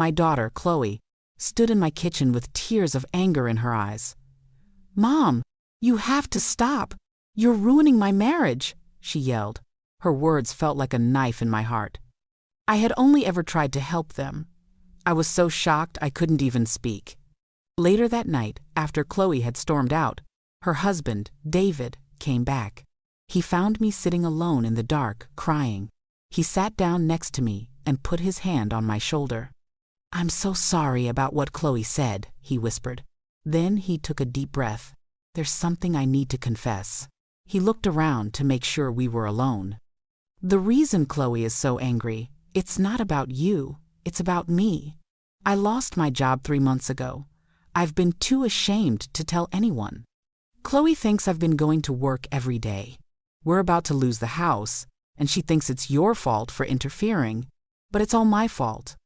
My daughter, Chloe, stood in my kitchen with tears of anger in her eyes. "Mom, you have to stop. You're ruining my marriage," she yelled. Her words felt like a knife in my heart. I had only ever tried to help them. I was so shocked I couldn't even speak. Later that night, after Chloe had stormed out, her husband, David, came back. He found me sitting alone in the dark, crying. He sat down next to me and put his hand on my shoulder. "I'm so sorry about what Chloe said," he whispered. Then he took a deep breath. "There's something I need to confess." He looked around to make sure we were alone. "The reason Chloe is so angry, it's not about you, it's about me. I lost my job 3 months ago. I've been too ashamed to tell anyone. Chloe thinks I've been going to work every day. We're about to lose the house, and she thinks it's your fault for interfering, but it's all my fault."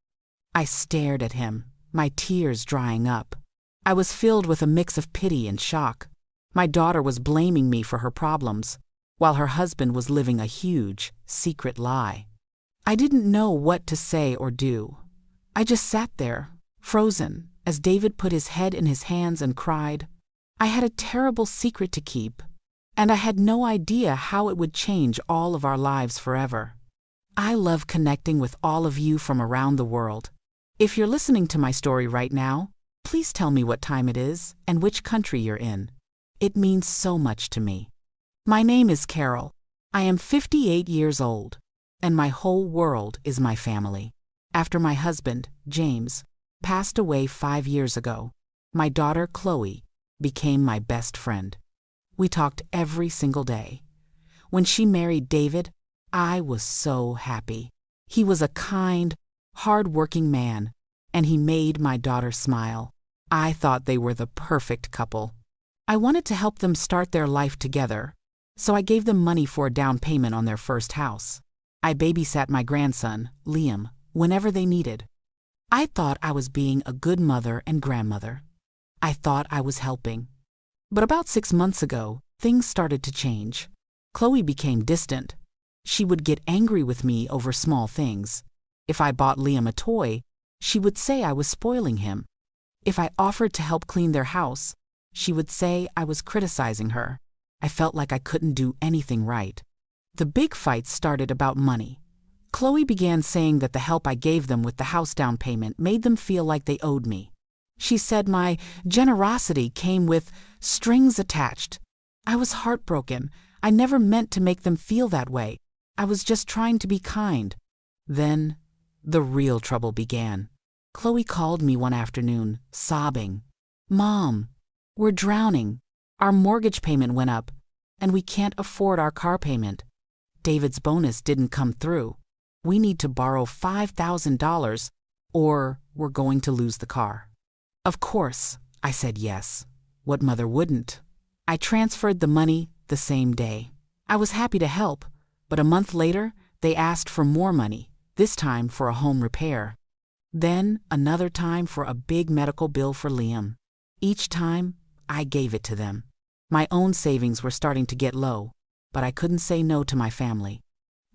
I stared at him, my tears drying up. I was filled with a mix of pity and shock. My daughter was blaming me for her problems, while her husband was living a huge, secret lie. I didn't know what to say or do. I just sat there, frozen, as David put his head in his hands and cried. I had a terrible secret to keep, and I had no idea how it would change all of our lives forever. I love connecting with all of you from around the world. If you're listening to my story right now, please tell me what time it is and which country you're in. It means so much to me. My name is Carol. I am 58 years old, and my whole world is my family. After my husband, James, passed away 5 years ago, my daughter, Chloe, became my best friend. We talked every single day. When she married David, I was so happy. He was a kind, hard-working man, and he made my daughter smile. I thought they were the perfect couple. I wanted to help them start their life together, so I gave them money for a down payment on their first house. I babysat my grandson, Liam, whenever they needed. I thought I was being a good mother and grandmother. I thought I was helping. But about 6 months ago, things started to change. Chloe became distant. She would get angry with me over small things. If I bought Liam a toy, she would say I was spoiling him. If I offered to help clean their house, she would say I was criticizing her. I felt like I couldn't do anything right. The big fights started about money. Chloe began saying that the help I gave them with the house down payment made them feel like they owed me. She said my generosity came with strings attached. I was heartbroken. I never meant to make them feel that way. I was just trying to be kind. Then, the real trouble began. Chloe called me one afternoon, sobbing. "Mom, we're drowning. Our mortgage payment went up, and we can't afford our car payment. David's bonus didn't come through. We need to borrow $5,000, or we're going to lose the car." Of course, I said yes. What mother wouldn't? I transferred the money the same day. I was happy to help, but a month later, they asked for more money, this time for a home repair. Then another time for a big medical bill for Liam. Each time, I gave it to them. My own savings were starting to get low, but I couldn't say no to my family.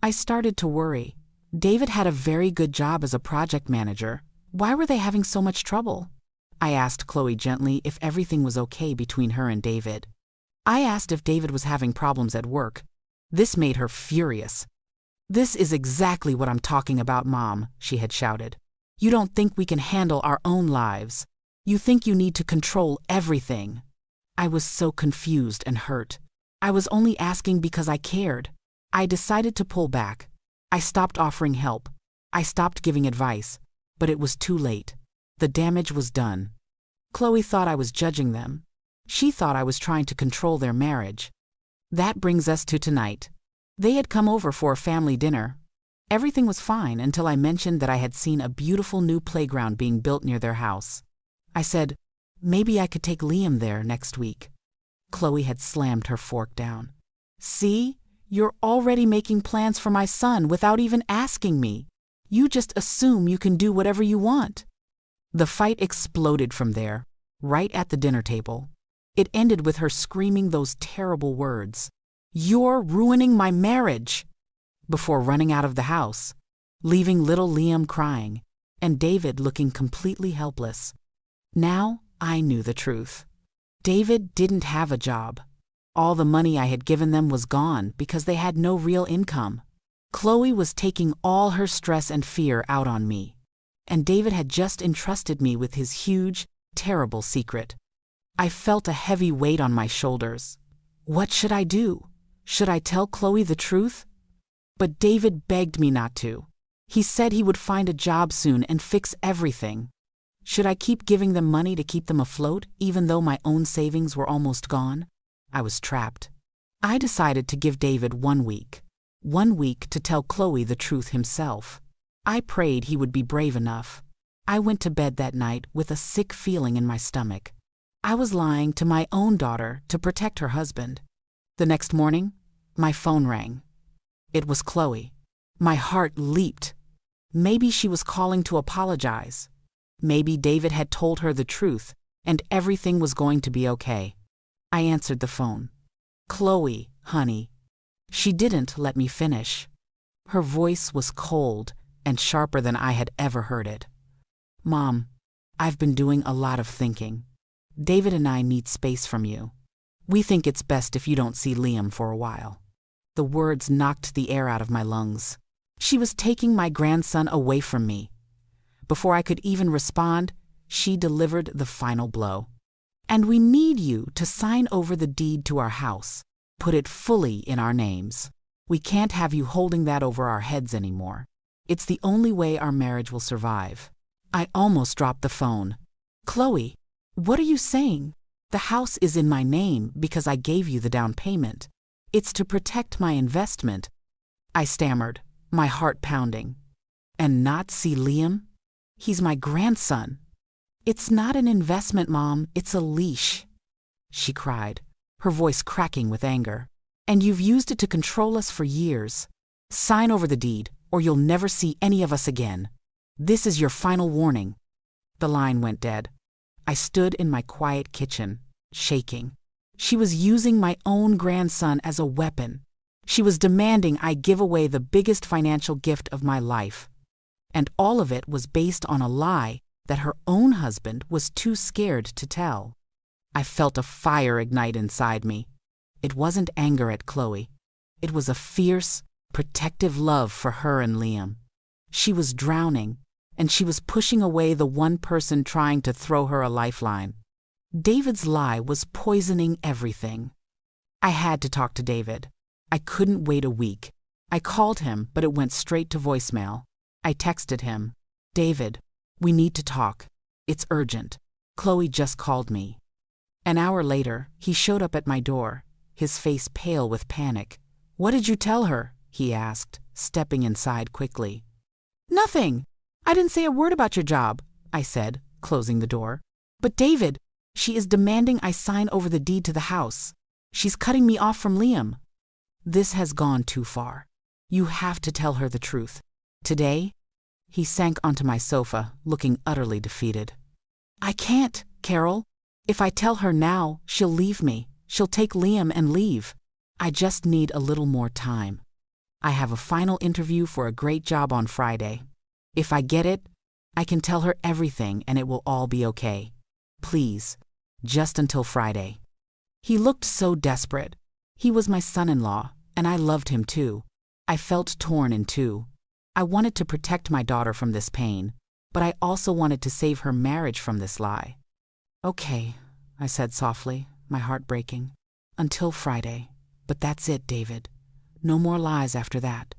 I started to worry. David had a very good job as a project manager. Why were they having so much trouble? I asked Chloe gently if everything was okay between her and David. I asked if David was having problems at work. This made her furious. "This is exactly what I'm talking about, Mom," she had shouted. "You don't think we can handle our own lives. You think you need to control everything." I was so confused and hurt. I was only asking because I cared. I decided to pull back. I stopped offering help. I stopped giving advice, but it was too late. The damage was done. Chloe thought I was judging them. She thought I was trying to control their marriage. That brings us to tonight. They had come over for a family dinner. Everything was fine until I mentioned that I had seen a beautiful new playground being built near their house. I said, maybe I could take Liam there next week. Chloe had slammed her fork down. "See? You're already making plans for my son without even asking me. You just assume you can do whatever you want." The fight exploded from there, right at the dinner table. It ended with her screaming those terrible words, "You're ruining my marriage," before running out of the house, leaving little Liam crying. and David looking completely helpless. Now I knew the truth. David didn't have a job. All the money I had given them was gone because they had no real income. Chloe was taking all her stress and fear out on me. And David had just entrusted me with his huge, terrible secret. I felt a heavy weight on my shoulders. What should I do? Should I tell Chloe the truth? But David begged me not to. He said he would find a job soon and fix everything. Should I keep giving them money to keep them afloat, even though my own savings were almost gone? I was trapped. I decided to give David 1 week. 1 week to tell Chloe the truth himself. I prayed he would be brave enough. I went to bed that night with a sick feeling in my stomach. I was lying to my own daughter to protect her husband. The next morning, my phone rang. It was Chloe. My heart leaped. Maybe she was calling to apologize. Maybe David had told her the truth, and everything was going to be okay. I answered the phone. "Chloe, honey." She didn't let me finish. Her voice was cold and sharper than I had ever heard it. "Mom, I've been doing a lot of thinking. David and I need space from you. We think it's best if you don't see Liam for a while." The words knocked the air out of my lungs. She was taking my grandson away from me. Before I could even respond, she delivered the final blow. "And we need you to sign over the deed to our house. Put it fully in our names. We can't have you holding that over our heads anymore. It's the only way our marriage will survive." I almost dropped the phone. "Chloe, what are you saying? The house is in my name because I gave you the down payment. It's to protect my investment." I stammered, my heart pounding. "And not see Liam? He's my grandson." "It's not an investment, Mom, it's a leash," she cried, her voice cracking with anger. "And you've used it to control us for years. Sign over the deed, or you'll never see any of us again. This is your final warning." The line went dead. I stood in my quiet kitchen, shaking. She was using my own grandson as a weapon. She was demanding I give away the biggest financial gift of my life. And all of it was based on a lie that her own husband was too scared to tell. I felt a fire ignite inside me. It wasn't anger at Chloe. It was a fierce, protective love for her and Liam. She was drowning, and she was pushing away the one person trying to throw her a lifeline. David's lie was poisoning everything. I had to talk to David. I couldn't wait a week. I called him, but it went straight to voicemail. I texted him, "David, we need to talk. It's urgent. Chloe just called me." An hour later, he showed up at my door, his face pale with panic. "What did you tell her?" he asked, stepping inside quickly. "Nothing. I didn't say a word about your job," I said, closing the door. "But David, she is demanding I sign over the deed to the house. She's cutting me off from Liam." "This has gone too far. You have to tell her the truth. Today?" He sank onto my sofa, looking utterly defeated. "I can't, Carol. If I tell her now, she'll leave me. She'll take Liam and leave. I just need a little more time. I have a final interview for a great job on Friday. If I get it, I can tell her everything and it will all be okay. Please, just until Friday." He looked so desperate. He was my son-in-law, and I loved him too. I felt torn in two. I wanted to protect my daughter from this pain, but I also wanted to save her marriage from this lie. "Okay," I said softly, my heart breaking. "Until Friday. But that's it, David. No more lies after that."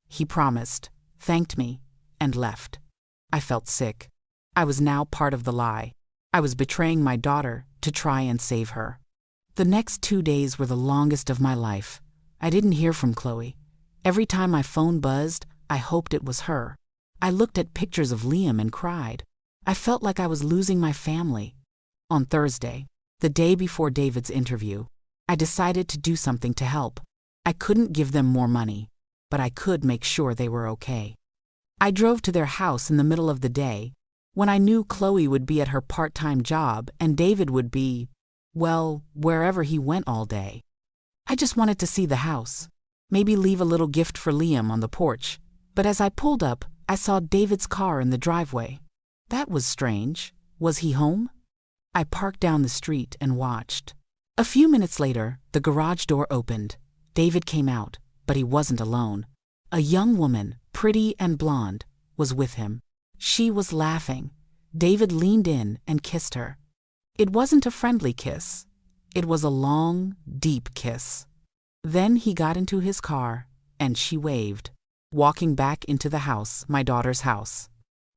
He promised, thanked me, and left. I felt sick. I was now part of the lie. I was betraying my daughter to try and save her. The next 2 days were the longest of my life. I didn't hear from Chloe. Every time my phone buzzed, I hoped it was her. I looked at pictures of Liam and cried. I felt like I was losing my family. On Thursday, the day before David's interview, I decided to do something to help. I couldn't give them more money, but I could make sure they were okay. I drove to their house in the middle of the day, when I knew Chloe would be at her part-time job and David would be, well, wherever he went all day. I just wanted to see the house, maybe leave a little gift for Liam on the porch. But as I pulled up, I saw David's car in the driveway. That was strange. Was he home? I parked down the street and watched. A few minutes later, the garage door opened. David came out, but he wasn't alone. A young woman, pretty and blonde, was with him. She was laughing. David leaned in and kissed her. It wasn't a friendly kiss. It was a long, deep kiss. Then he got into his car, and she waved, walking back into the house, my daughter's house.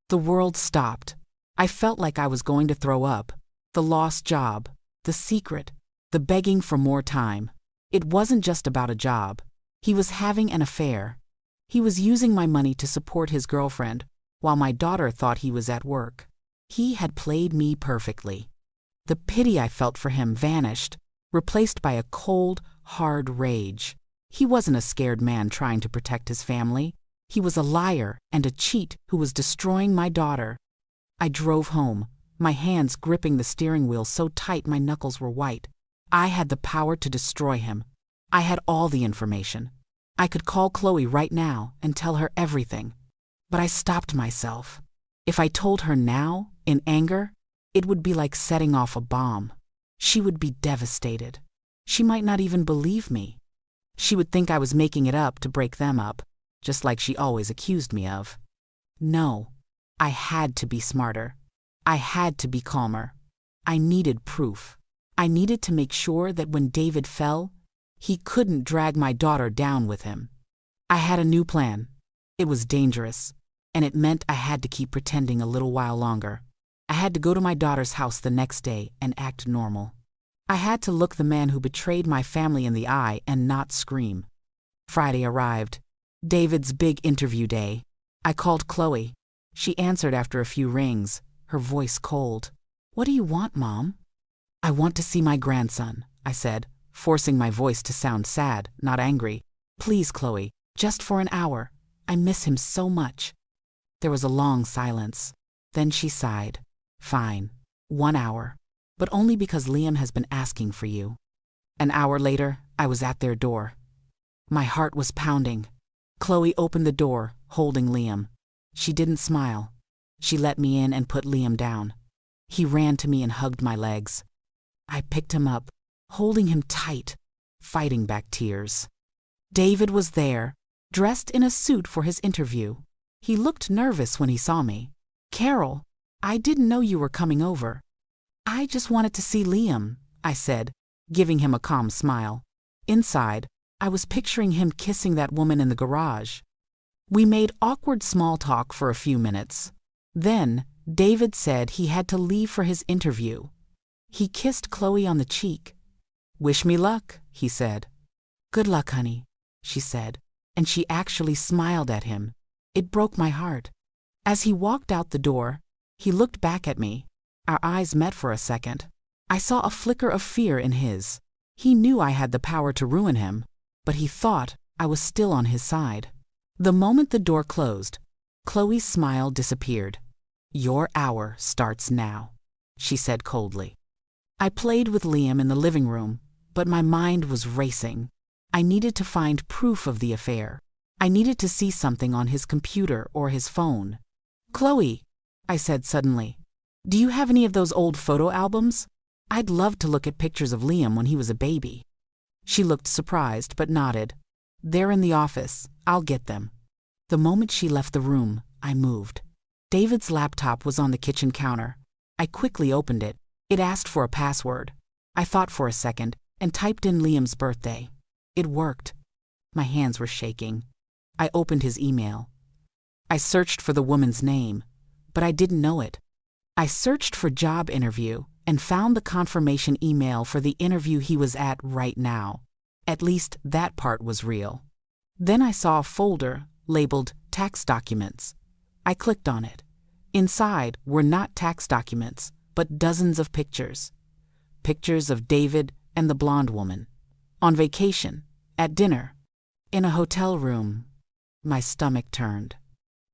The world stopped. I felt like I was going to throw up. The lost job, the secret, the begging for more time. It wasn't just about a job. He was having an affair. He was using my money to support his girlfriend, while my daughter thought he was at work. He had played me perfectly. The pity I felt for him vanished, replaced by a cold, hard rage. He wasn't a scared man trying to protect his family. He was a liar and a cheat who was destroying my daughter. I drove home, my hands gripping the steering wheel so tight my knuckles were white. I had the power to destroy him. I had all the information. I could call Chloe right now and tell her everything. But I stopped myself. If I told her now, in anger, it would be like setting off a bomb. She would be devastated. She might not even believe me. She would think I was making it up to break them up, just like she always accused me of. No, I had to be smarter. I had to be calmer. I needed proof. I needed to make sure that when David fell, he couldn't drag my daughter down with him. I had a new plan. It was dangerous, and it meant I had to keep pretending a little while longer. I had to go to my daughter's house the next day and act normal. I had to look the man who betrayed my family in the eye and not scream. Friday arrived. David's big interview day. I called Chloe. She answered after a few rings, her voice cold. "What do you want, Mom?" "I want to see my grandson," I said, forcing my voice to sound sad, not angry. "Please, Chloe, just for an hour. I miss him so much." There was a long silence. Then she sighed. "Fine, 1 hour, but only because Liam has been asking for you." An hour later, I was at their door. My heart was pounding. Chloe opened the door, holding Liam. She didn't smile. She let me in and put Liam down. He ran to me and hugged my legs. I picked him up, holding him tight, fighting back tears. David was there, dressed in a suit for his interview. He looked nervous when he saw me. "Carol, I didn't know you were coming over." "I just wanted to see Liam," I said, giving him a calm smile. Inside, I was picturing him kissing that woman in the garage. We made awkward small talk for a few minutes. Then, David said he had to leave for his interview. He kissed Chloe on the cheek. "Wish me luck," he said. "Good luck, honey," she said, and she actually smiled at him. It broke my heart. As he walked out the door, he looked back at me. Our eyes met for a second. I saw a flicker of fear in his. He knew I had the power to ruin him, but he thought I was still on his side. The moment the door closed, Chloe's smile disappeared. "Your hour starts now," she said coldly. I played with Liam in the living room, but my mind was racing. I needed to find proof of the affair. I needed to see something on his computer or his phone. "Chloe," I said suddenly, "do you have any of those old photo albums? I'd love to look at pictures of Liam when he was a baby." She looked surprised but nodded. "They're in the office. I'll get them." The moment she left the room, I moved. David's laptop was on the kitchen counter. I quickly opened it. It asked for a password. I thought for a second and typed in Liam's birthday. It worked. My hands were shaking. I opened his email. I searched for the woman's name, but I didn't know it. I searched for job interview and found the confirmation email for the interview he was at right now. At least that part was real. Then I saw a folder labeled tax documents. I clicked on it. Inside were not tax documents, but dozens of pictures. Pictures of David and the blonde woman. On vacation, at dinner, in a hotel room. My stomach turned.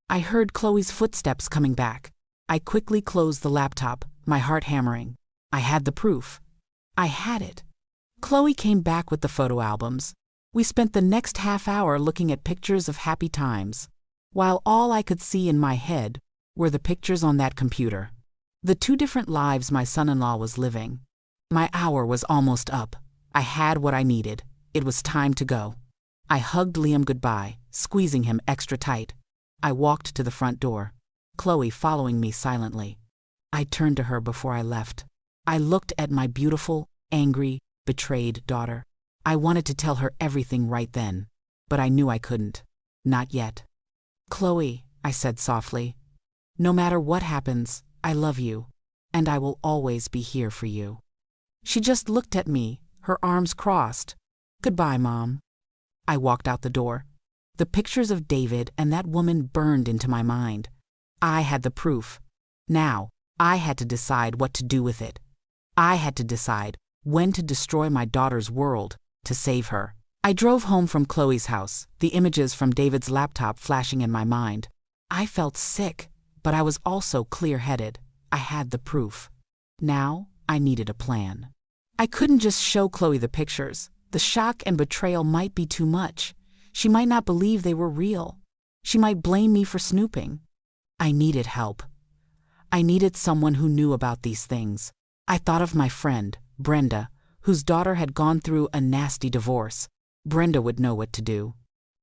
I heard Chloe's footsteps coming back. I quickly closed the laptop, my heart hammering. I had the proof. I had it. Chloe came back with the photo albums. We spent the next half hour looking at pictures of happy times. while all I could see in my head were the pictures on that computer. The two different lives my son-in-law was living. My hour was almost up. I had what I needed. It was time to go. I hugged Liam goodbye, squeezing him extra tight. I walked to the front door, Chloe following me silently. I turned to her before I left. I looked at my beautiful, angry, betrayed daughter. I wanted to tell her everything right then, but I knew I couldn't. Not yet. "Chloe," I said softly, "no matter what happens, I love you, and I will always be here for you." She just looked at me, her arms crossed. "Goodbye, Mom." I walked out the door. The pictures of David and that woman burned into my mind. I had the proof. Now, I had to decide what to do with it. I had to decide when to destroy my daughter's world to save her. I drove home from Chloe's house, the images from David's laptop flashing in my mind. I felt sick, but I was also clear-headed. I had the proof. Now, I needed a plan. I couldn't just show Chloe the pictures. The shock and betrayal might be too much. She might not believe they were real. She might blame me for snooping. I needed help. I needed someone who knew about these things. I thought of my friend, Brenda, whose daughter had gone through a nasty divorce. Brenda would know what to do.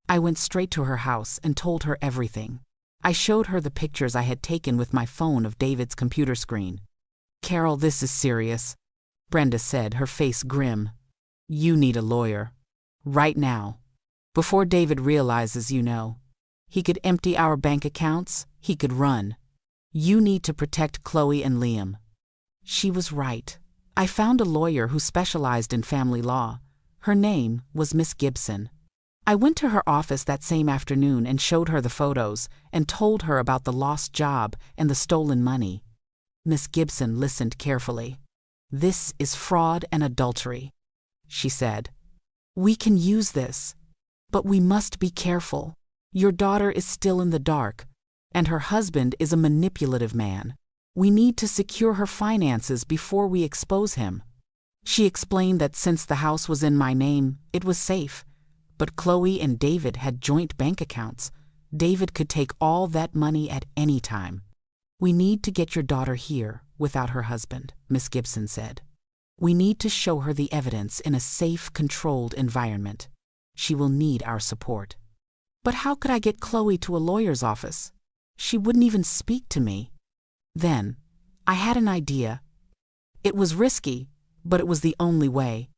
I went straight to her house and told her everything. I showed her the pictures I had taken with my phone of David's computer screen. "Carol, this is serious," Brenda said, her face grim. "You need a lawyer. Right now. Before David realizes you know. He could empty our bank accounts. He could run. You need to protect Chloe and Liam." She was right. I found a lawyer who specialized in family law. Her name was Miss Gibson. I went to her office that same afternoon and showed her the photos and told her about the lost job and the stolen money. Miss Gibson listened carefully. "This is fraud and adultery," she said. "We can use this, but we must be careful. Your daughter is still in the dark, and her husband is a manipulative man. We need to secure her finances before we expose him." She explained that since the house was in my name, it was safe. But Chloe and David had joint bank accounts. David could take all that money at any time. "We need to get your daughter here without her husband," Miss Gibson said. "We need to show her the evidence in a safe, controlled environment. She will need our support." But how could I get Chloe to a lawyer's office? She wouldn't even speak to me. Then, I had an idea. It was risky, but it was the only way.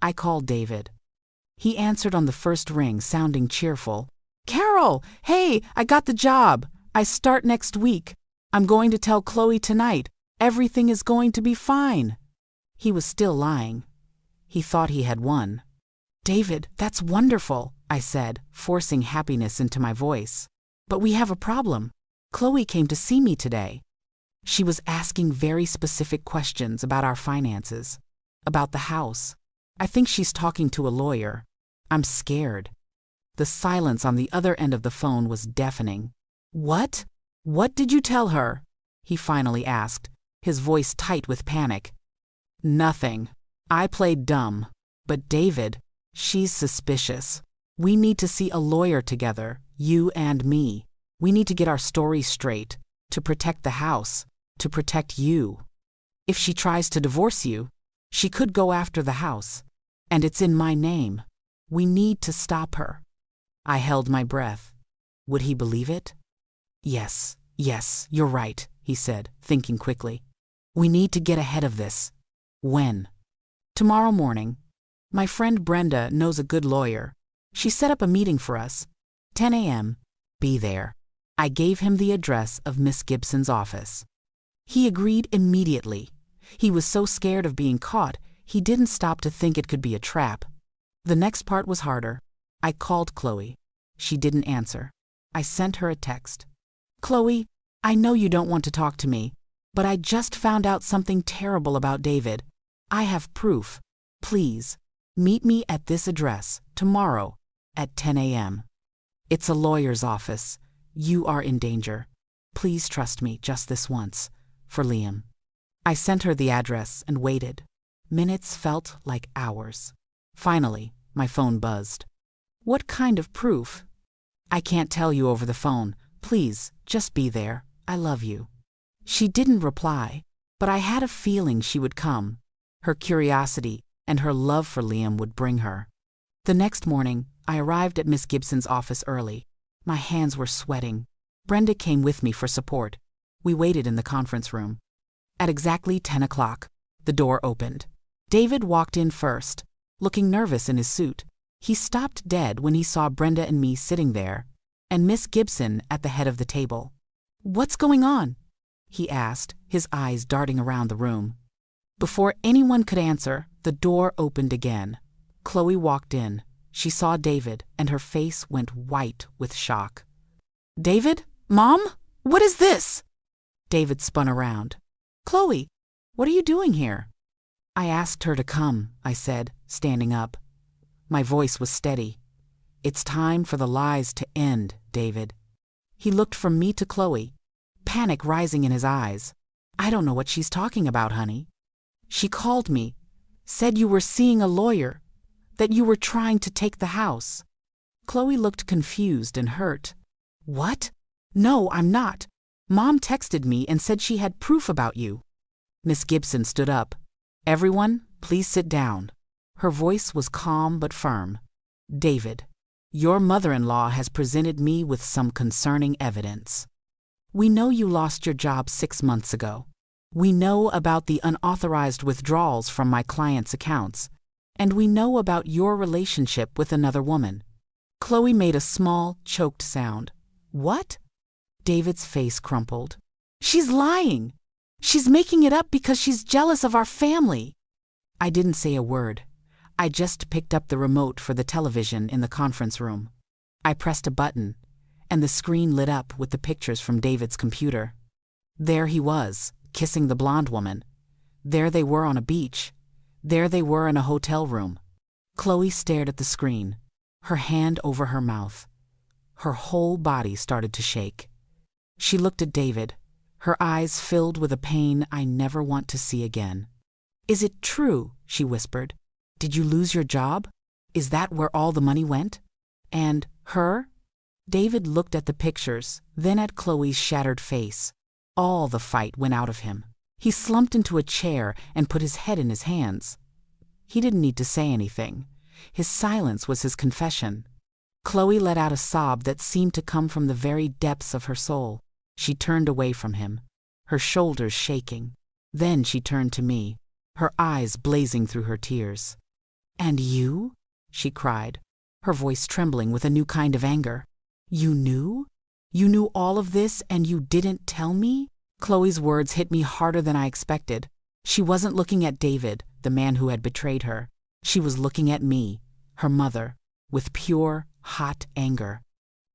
I called David. He answered on the first ring, sounding cheerful. "Carol, hey, I got the job. I start next week. I'm going to tell Chloe tonight. Everything is going to be fine." He was still lying. He thought he had won. "David, that's wonderful," I said, forcing happiness into my voice. "But we have a problem. Chloe came to see me today. She was asking very specific questions about our finances, about the house. I think she's talking to a lawyer. I'm scared." The silence on the other end of the phone was deafening. "What? What did you tell her?" he finally asked, his voice tight with panic. "Nothing. I played dumb. But David, she's suspicious. We need to see a lawyer together, you and me. We need to get our story straight, to protect the house, to protect you. If she tries to divorce you, she could go after the house, and it's in my name. We need to stop her." I held my breath. Would he believe it? Yes, you're right," he said, thinking quickly. "We need to get ahead of this." "When?" "Tomorrow morning. My friend Brenda knows a good lawyer. She set up a meeting for us. 10 a.m. Be there." I gave him the address of Miss Gibson's office. He agreed immediately. He was so scared of being caught, he didn't stop to think it could be a trap. The next part was harder. I called Chloe. She didn't answer. I sent her a text. "Chloe, I know you don't want to talk to me, but I just found out something terrible about David. I have proof. Please, meet me at this address tomorrow at 10 a.m. It's a lawyer's office. You are in danger. Please trust me just this once. For Liam." I sent her the address and waited. Minutes felt like hours. Finally, my phone buzzed. "What kind of proof?" I can't tell you over the phone. Please, just be there. I love you." She didn't reply, but I had a feeling she would come. Her curiosity and her love for Liam would bring her. The next morning, I arrived at Miss Gibson's office early. My hands were sweating. Brenda came with me for support. We waited in the conference room. At exactly 10 o'clock, the door opened. David walked in first, looking nervous in his suit. He stopped dead when he saw Brenda and me sitting there, and Miss Gibson at the head of the table. "What's going on?" he asked, his eyes darting around the room. Before anyone could answer, the door opened again. Chloe walked in. She saw David, and her face went white with shock. "David? Mom? What is this?" David spun around. "Chloe, what are you doing here?" "I asked her to come," I said, standing up. My voice was steady. "It's time for the lies to end, David." He looked from me to Chloe, panic rising in his eyes. "I don't know what she's talking about, honey. She called me, said you were seeing a lawyer, that you were trying to take the house." Chloe looked confused and hurt. "What? No, I'm not. Mom texted me and said she had proof about you." Miss Gibson stood up. "Everyone, please sit down." Her voice was calm but firm. "David, your mother-in-law has presented me with some concerning evidence. We know you lost your job 6 months ago. We know about the unauthorized withdrawals from my clients' accounts, and we know about your relationship with another woman." Chloe made a small, choked sound. "What?" David's face crumpled. "She's lying. She's making it up because she's jealous of our family." I didn't say a word. I just picked up the remote for the television in the conference room. I pressed a button, and the screen lit up with the pictures from David's computer. There he was, kissing the blonde woman. There they were on a beach. There they were in a hotel room. Chloe stared at the screen, her hand over her mouth. Her whole body started to shake. She looked at David, her eyes filled with a pain I never want to see again. "Is it true?" she whispered. "Did you lose your job? Is that where all the money went? And her?" David looked at the pictures, then at Chloe's shattered face. All the fight went out of him. He slumped into a chair and put his head in his hands. He didn't need to say anything. His silence was his confession. Chloe let out a sob that seemed to come from the very depths of her soul. She turned away from him, her shoulders shaking. Then she turned to me, her eyes blazing through her tears. "And you?" she cried, her voice trembling with a new kind of anger. "You knew? You knew all of this and you didn't tell me?" Chloe's words hit me harder than I expected. She wasn't looking at David, the man who had betrayed her. She was looking at me, her mother, with pure, hot anger.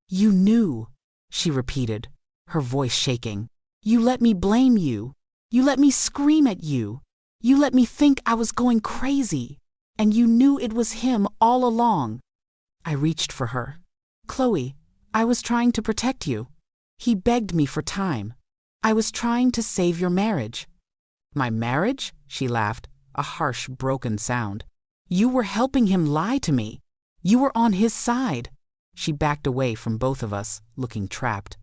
"You knew," she repeated, her voice shaking. "You let me blame you. You let me scream at you. You let me think I was going crazy. And you knew it was him all along." I reached for her. "Chloe, I was trying to protect you. He begged me for time. I was trying to save your marriage." "My marriage?" she laughed, a harsh, broken sound. "You were helping him lie to me. You were on his side." She backed away from both of us, looking trapped.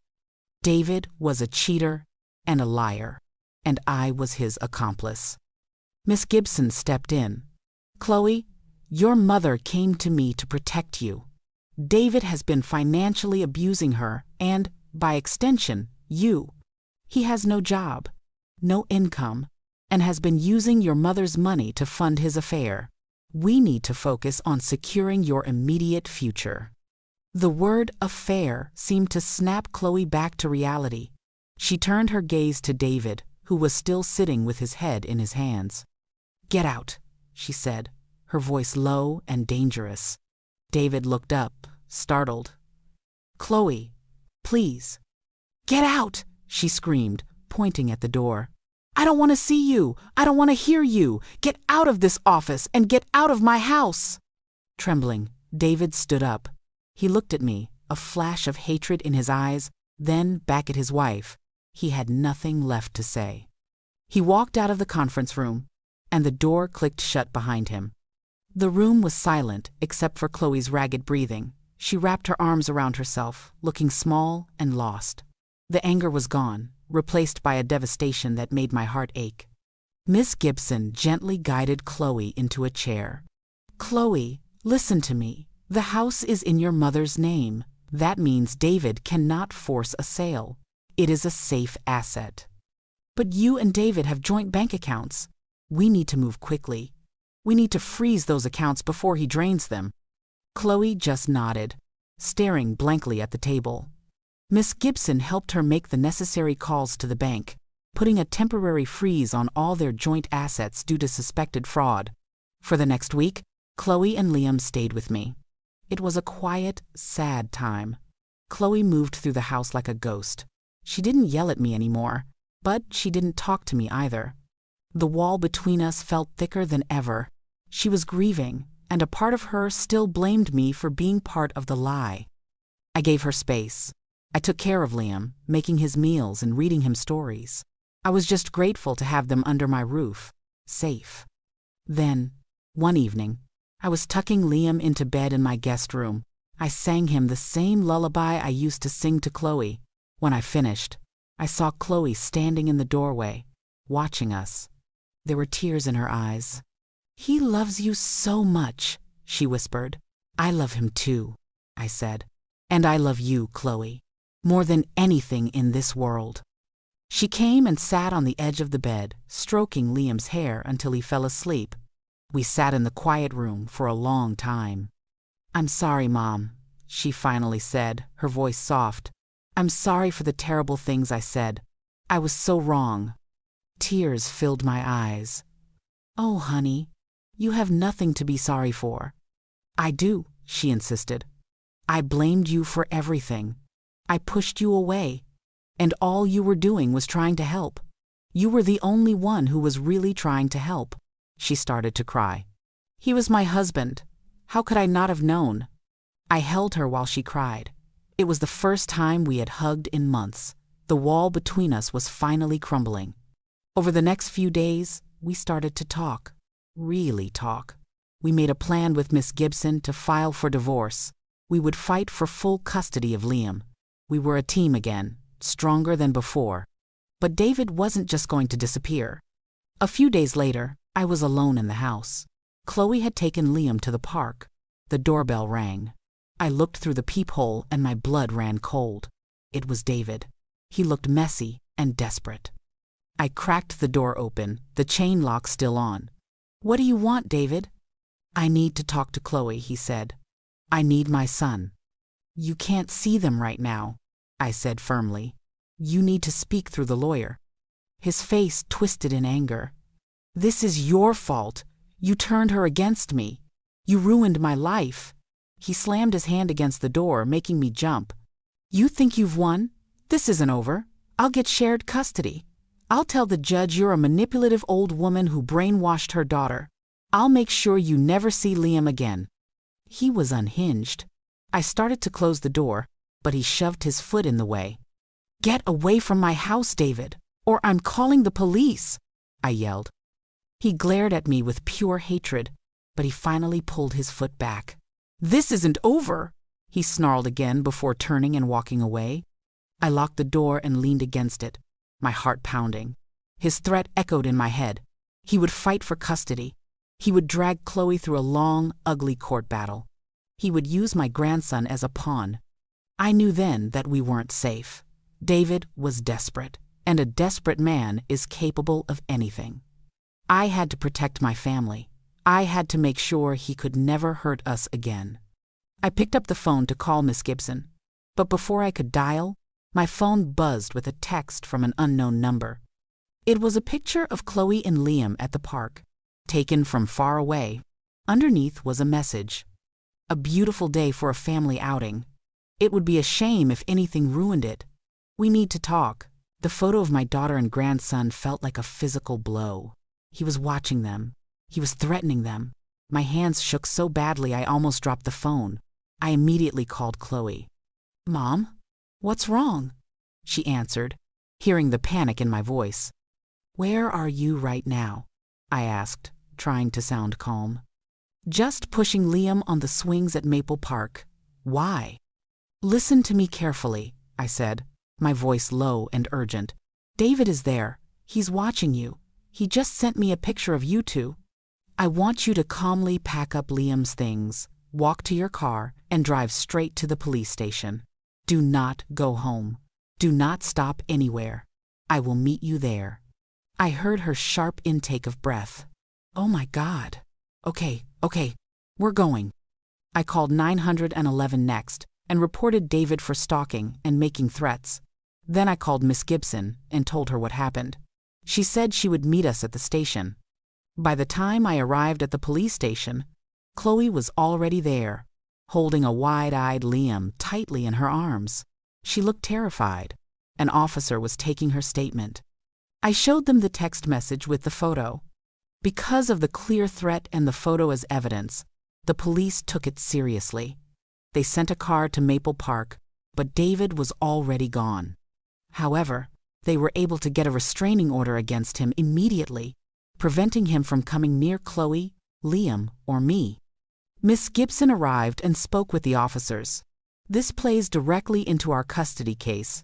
David was a cheater and a liar, and I was his accomplice. Miss Gibson stepped in. "Chloe, your mother came to me to protect you. David has been financially abusing her and, by extension, you. He has no job, no income, and has been using your mother's money to fund his affair. We need to focus on securing your immediate future." The word affair seemed to snap Chloe back to reality. She turned her gaze to David, who was still sitting with his head in his hands. "Get out," she said, her voice low and dangerous. David looked up, startled. "Chloe, please." "Get out," she screamed, pointing at the door. "I don't want to see you. I don't want to hear you. Get out of this office and get out of my house." Trembling, David stood up. He looked at me, a flash of hatred in his eyes, then back at his wife. He had nothing left to say. He walked out of the conference room, and the door clicked shut behind him. The room was silent except for Chloe's ragged breathing. She wrapped her arms around herself, looking small and lost. The anger was gone, replaced by a devastation that made my heart ache. Miss Gibson gently guided Chloe into a chair. "Chloe, listen to me. The house is in your mother's name. That means David cannot force a sale. It is a safe asset. But you and David have joint bank accounts. We need to move quickly. We need to freeze those accounts before he drains them." Chloe just nodded, staring blankly at the table. Miss Gibson helped her make the necessary calls to the bank, putting a temporary freeze on all their joint assets due to suspected fraud. For the next week, Chloe and Liam stayed with me. It was a quiet, sad time. Chloe moved through the house like a ghost. She didn't yell at me anymore, but she didn't talk to me either. The wall between us felt thicker than ever. She was grieving, and a part of her still blamed me for being part of the lie. I gave her space. I took care of Liam, making his meals and reading him stories. I was just grateful to have them under my roof, safe. Then, one evening, I was tucking Liam into bed in my guest room. I sang him the same lullaby I used to sing to Chloe. When I finished, I saw Chloe standing in the doorway, watching us. There were tears in her eyes. "He loves you so much," she whispered. "I love him too," I said. "And I love you, Chloe, more than anything in this world." She came and sat on the edge of the bed, stroking Liam's hair until he fell asleep. We sat in the quiet room for a long time. "I'm sorry, Mom," she finally said, her voice soft. "I'm sorry for the terrible things I said. I was so wrong." Tears filled my eyes. "Oh, honey, you have nothing to be sorry for." "I do," she insisted. "I blamed you for everything. I pushed you away, and all you were doing was trying to help. You were the only one who was really trying to help." She started to cry. "He was my husband. How could I not have known?" I held her while she cried. It was the first time we had hugged in months. The wall between us was finally crumbling. Over the next few days, we started to talk. Really talk. We made a plan with Miss Gibson to file for divorce. We would fight for full custody of Liam. We were a team again, stronger than before. But David wasn't just going to disappear. A few days later, I was alone in the house. Chloe had taken Liam to the park. The doorbell rang. I looked through the peephole and my blood ran cold. It was David. He looked messy and desperate. I cracked the door open, the chain lock still on. "What do you want, David?" "I need to talk to Chloe," he said. "I need my son." "You can't see them right now," I said firmly. "You need to speak through the lawyer." His face twisted in anger. "This is your fault. You turned her against me. You ruined my life." He slammed his hand against the door, making me jump. "You think you've won? This isn't over. I'll get shared custody. I'll tell the judge you're a manipulative old woman who brainwashed her daughter. I'll make sure you never see Liam again." He was unhinged. I started to close the door, but he shoved his foot in the way. "Get away from my house, David, or I'm calling the police," I yelled. He glared at me with pure hatred, but he finally pulled his foot back. "This isn't over," he snarled again before turning and walking away. I locked the door and leaned against it, my heart pounding. His threat echoed in my head. He would fight for custody. He would drag Chloe through a long, ugly court battle. He would use my grandson as a pawn. I knew then that we weren't safe. David was desperate, and a desperate man is capable of anything. I had to protect my family. I had to make sure he could never hurt us again. I picked up the phone to call Miss Gibson, but before I could dial, my phone buzzed with a text from an unknown number. It was a picture of Chloe and Liam at the park, taken from far away. Underneath was a message. A beautiful day for a family outing. It would be a shame if anything ruined it. We need to talk. The photo of my daughter and grandson felt like a physical blow. He was watching them. He was threatening them. My hands shook so badly I almost dropped the phone. I immediately called Chloe. "Mom, what's wrong?" she answered, hearing the panic in my voice. "Where are you right now?" I asked, trying to sound calm. "Just pushing Liam on the swings at Maple Park. Why? Listen to me carefully, I said, my voice low and urgent. David is there. He's watching you. He just sent me a picture of you two. I want you to calmly pack up Liam's things, walk to your car, and drive straight to the police station. Do not go home. Do not stop anywhere. I will meet you there. I heard her sharp intake of breath. Oh my God. Okay, we're going. I called 911 next and reported David for stalking and making threats. Then I called Miss Gibson and told her what happened. She said she would meet us at the station. By the time I arrived at the police station, Chloe was already there, holding a wide-eyed Liam tightly in her arms. She looked terrified. An officer was taking her statement. I showed them the text message with the photo. Because of the clear threat and the photo as evidence, the police took it seriously. They sent a car to Maple Park, but David was already gone. However, they were able to get a restraining order against him immediately, preventing him from coming near Chloe, Liam, or me. Miss Gibson arrived and spoke with the officers. This plays directly into our custody case,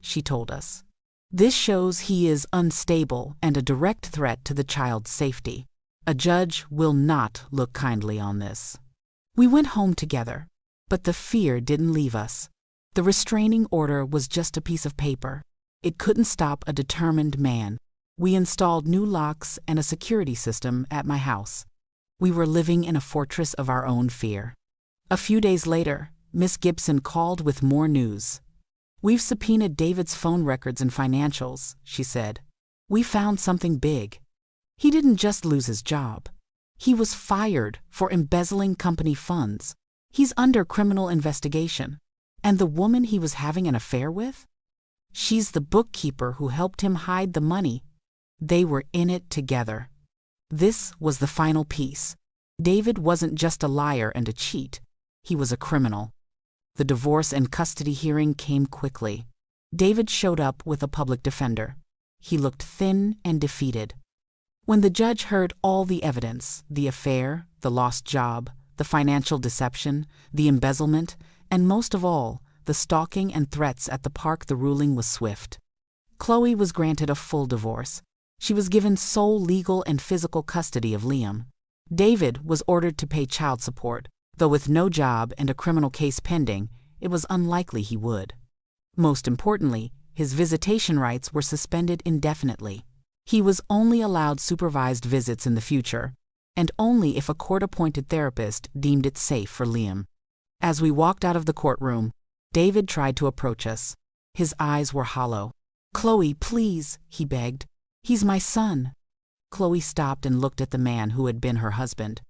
she told us. This shows he is unstable and a direct threat to the child's safety. A judge will not look kindly on this. We went home together, but the fear didn't leave us. The restraining order was just a piece of paper. It couldn't stop a determined man. We installed new locks and a security system at my house. We were living in a fortress of our own fear. A few days later, Miss Gibson called with more news. We've subpoenaed David's phone records and financials, she said. We found something big. He didn't just lose his job. He was fired for embezzling company funds. He's under criminal investigation. And the woman he was having an affair with? She's the bookkeeper who helped him hide the money. They were in it together. This was the final piece. David wasn't just a liar and a cheat. He was a criminal. The divorce and custody hearing came quickly. David showed up with a public defender. He looked thin and defeated. When the judge heard all the evidence, the affair, the lost job, the financial deception, the embezzlement, and most of all, the stalking and threats at the park, the ruling was swift. Chloe was granted a full divorce. She was given sole legal and physical custody of Liam. David was ordered to pay child support, though with no job and a criminal case pending, it was unlikely he would. Most importantly, his visitation rights were suspended indefinitely. He was only allowed supervised visits in the future, and only if a court-appointed therapist deemed it safe for Liam. As we walked out of the courtroom, David tried to approach us. His eyes were hollow. "Chloe, please," he begged. "He's my son." Chloe stopped and looked at the man who had been her husband.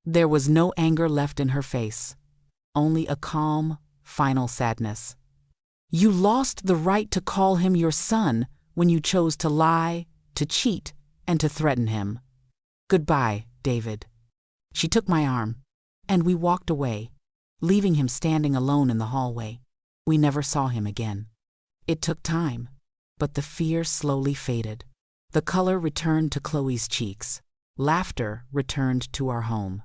There was no anger left in her face, only a calm, final sadness. "You lost the right to call him your son when you chose to lie, to cheat, and to threaten him. Goodbye, David." She took my arm, and we walked away, leaving him standing alone in the hallway. We never saw him again. It took time, but the fear slowly faded. The color returned to Chloe's cheeks. Laughter returned to our home.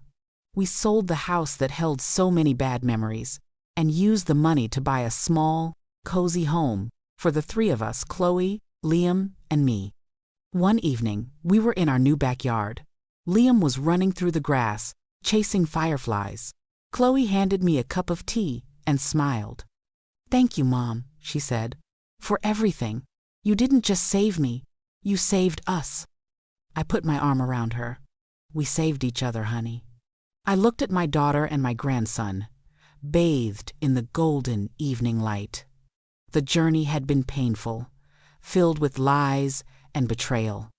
We sold the house that held so many bad memories and used the money to buy a small, cozy home for the three of us, Chloe, Liam, and me. One evening, we were in our new backyard. Liam was running through the grass, chasing fireflies. Chloe handed me a cup of tea and smiled. "Thank you, Mom," she said, "for everything. You didn't just save me, you saved us." I put my arm around her. "We saved each other, honey." I looked at my daughter and my grandson, bathed in the golden evening light. The journey had been painful, filled with lies and betrayal.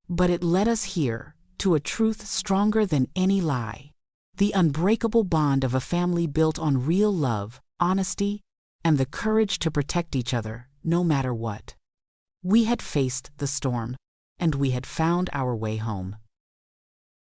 But it led us here to a truth stronger than any lie, the unbreakable bond of a family built on real love, honesty, and the courage to protect each other no matter what. We had faced the storm, and we had found our way home.